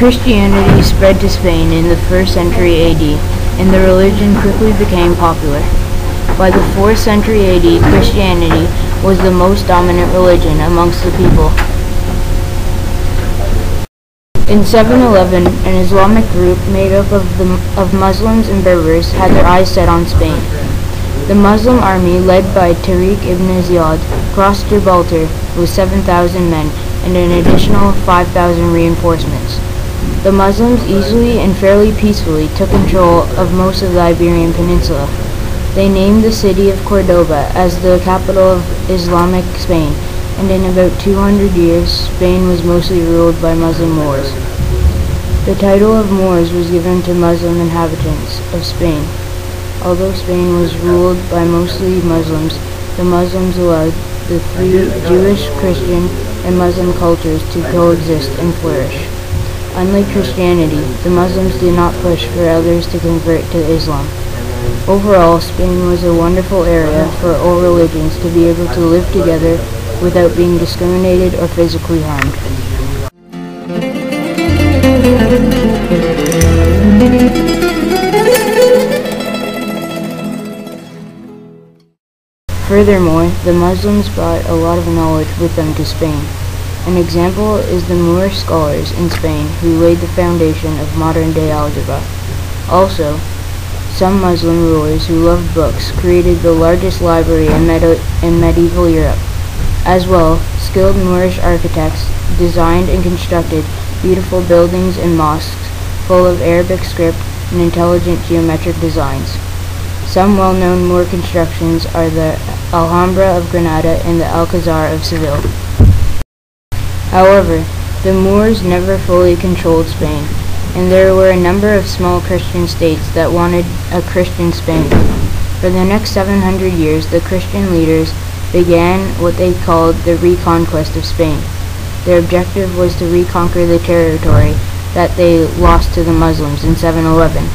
Christianity spread to Spain in the 1st century AD, and the religion quickly became popular. By the 4th century AD, Christianity was the most dominant religion amongst the people. In 711, an Islamic group made up of Muslims and Berbers had their eyes set on Spain. The Muslim army, led by Tariq ibn Ziyad, crossed Gibraltar with 7,000 men and an additional 5,000 reinforcements. The Muslims easily and fairly peacefully took control of most of the Iberian Peninsula. They named the city of Cordoba as the capital of Islamic Spain, and in about 200 years, Spain was mostly ruled by Muslim Moors. The title of Moors was given to Muslim inhabitants of Spain. Although Spain was ruled by mostly Muslims, the Muslims allowed the three Jewish, Christian, and Muslim cultures to coexist and flourish. Unlike Christianity, the Muslims did not push for others to convert to Islam. Overall, Spain was a wonderful area for all religions to be able to live together without being discriminated or physically harmed. Furthermore, the Muslims brought a lot of knowledge with them to Spain. An example is the Moorish scholars in Spain who laid the foundation of modern-day algebra. Also, some Muslim rulers who loved books created the largest library in medieval Europe. As well, skilled Moorish architects designed and constructed beautiful buildings and mosques full of Arabic script and intelligent geometric designs. Some well-known Moor constructions are the Alhambra of Granada and the Alcazar of Seville. However, the Moors never fully controlled Spain, and there were a number of small Christian states that wanted a Christian Spain. For the next 700 years, the Christian leaders began what they called the reconquest of Spain. Their objective was to reconquer the territory that they lost to the Muslims in 711.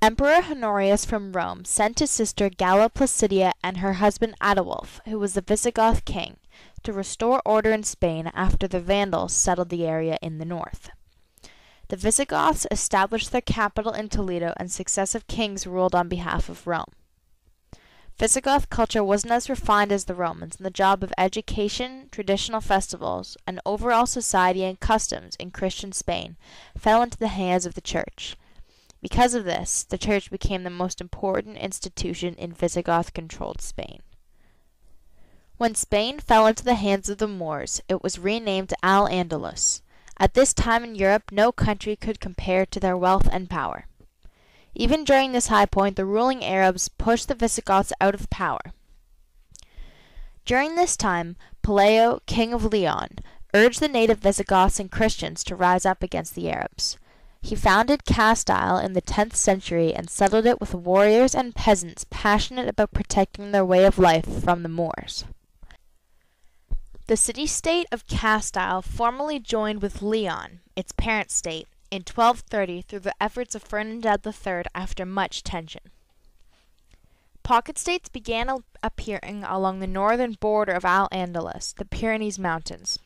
Emperor Honorius from Rome sent his sister Galla Placidia and her husband Ataulf, who was the Visigoth king, to restore order in Spain after the Vandals settled the area in the north. The Visigoths established their capital in Toledo, and successive kings ruled on behalf of Rome. Visigoth culture wasn't as refined as the Romans, and the job of education, traditional festivals, and overall society and customs in Christian Spain fell into the hands of the Church. Because of this, the Church became the most important institution in Visigoth-controlled Spain. When Spain fell into the hands of the Moors, it was renamed Al-Andalus. At this time in Europe, no country could compare to their wealth and power. Even during this high point, the ruling Arabs pushed the Visigoths out of power. During this time, Pelayo, king of Leon, urged the native Visigoths and Christians to rise up against the Arabs. He founded Castile in the 10th century and settled it with warriors and peasants passionate about protecting their way of life from the Moors. The city-state of Castile formally joined with Leon, its parent state, in 1230 through the efforts of Ferdinand III after much tension. Pocket states began appearing along the northern border of Al-Andalus, the Pyrenees Mountains.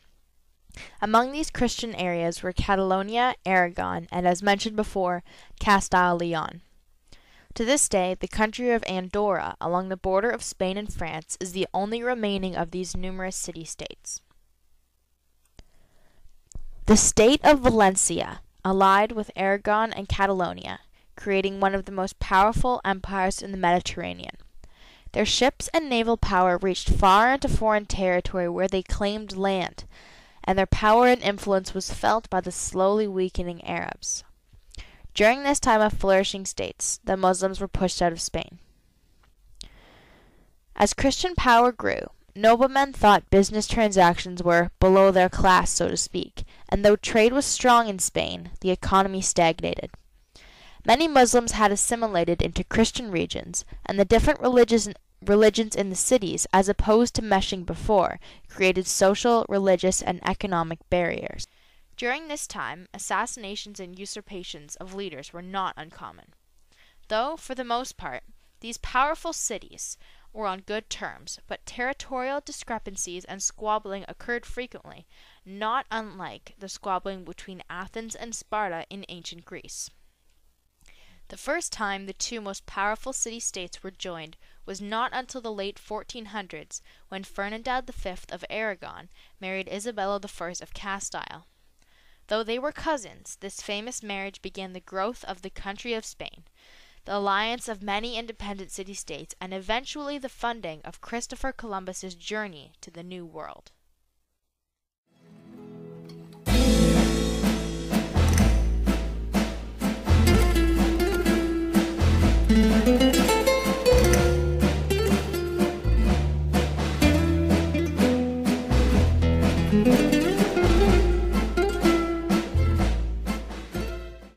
Among these Christian areas were Catalonia, Aragon, and, as mentioned before, Castile-Leon. To this day, the country of Andorra, along the border of Spain and France, is the only remaining of these numerous city-states. The state of Valencia allied with Aragon and Catalonia, creating one of the most powerful empires in the Mediterranean. Their ships and naval power reached far into foreign territory where they claimed land, and their power and influence was felt by the slowly weakening Arabs. During this time of flourishing states, the Muslims were pushed out of Spain. As Christian power grew, noblemen thought business transactions were below their class, so to speak, and though trade was strong in Spain, the economy stagnated. Many Muslims had assimilated into Christian regions, and the different religions in the cities, as opposed to meshing before, created social, religious, and economic barriers. During this time, assassinations and usurpations of leaders were not uncommon. Though, for the most part, these powerful cities were on good terms, but territorial discrepancies and squabbling occurred frequently, not unlike the squabbling between Athens and Sparta in ancient Greece. The first time the two most powerful city-states were joined was not until the late 1400s, when Ferdinand V of Aragon married Isabella I of Castile. Though they were cousins, this famous marriage began the growth of the country of Spain, the alliance of many independent city-states, and eventually the funding of Christopher Columbus's journey to the New World. Thank you.